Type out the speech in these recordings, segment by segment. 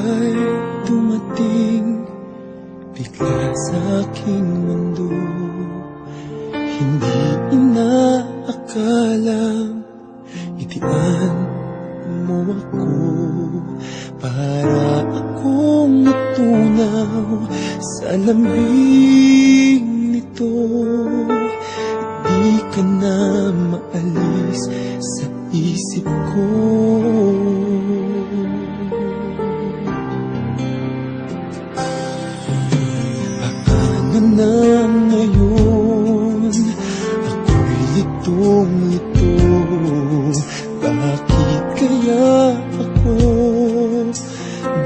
ika'y dumating bigla sa aking mundo. Hindi inaakalang itian mo ako para akong natunaw sa lambing nito. Di ka na maalis sa isip ko. Paano na ngayon ako'y litong-lito? Bakit kaya ako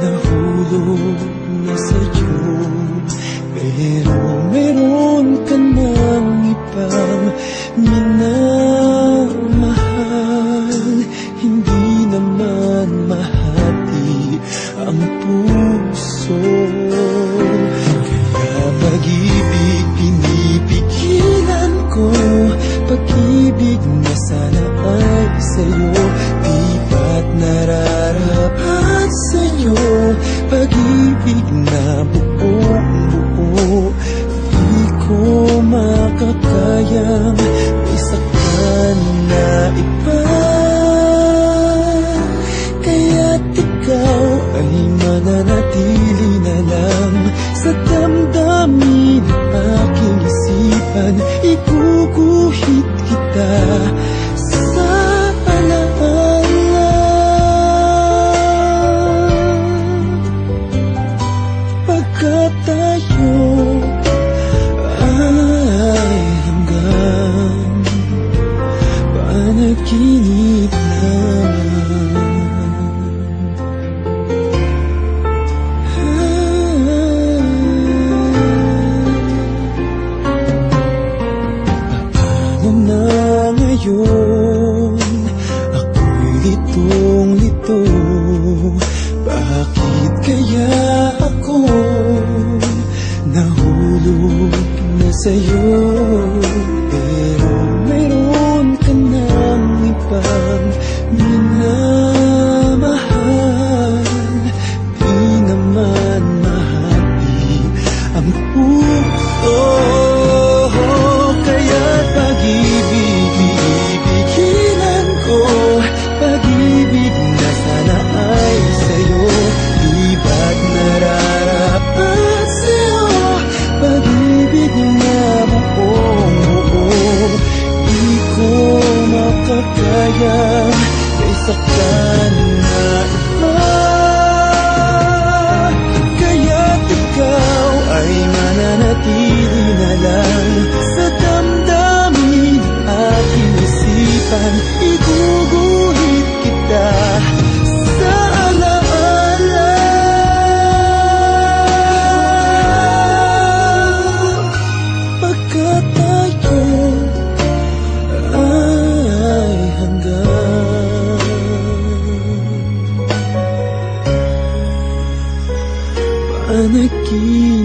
nahulog na sa'yo? Pero meron ka ng ibang minamahal. Hindi naman mahati ang puso. Kaya pag-ibig pinipigilan ko, pag-ibig na sana ay sa'yo. Di ba't nararapat sa'yo, pag-ibig na buong-buo. Di ko makakayang isaktan na iba. Kaya't ikaw ay mananatili na lang sa damdamin ng aking isipan. Iguguhit kita sa alaala. Pagkat tayo ay hanggang panaginip naman. Paano na ngayon ako'y litong-lito? Bakit kaya ako nahulog na sa'yo? Pero mayroon ka ng ibang minamahal. Di naman mahati ang puso. Kaya't pag-ibig pinipigilan ko, pag-ibig na sana ay sa'yo. Di ba't nararapat sa'yo, pag-ibig na buong-buo. Di ko makakayang isaktan na iba. Kaya't ikaw ay mananatili na lang sa damdamin aking isipan. Iguguhit kita sa alaala. Pagkat tayo ay hanggang panaginip.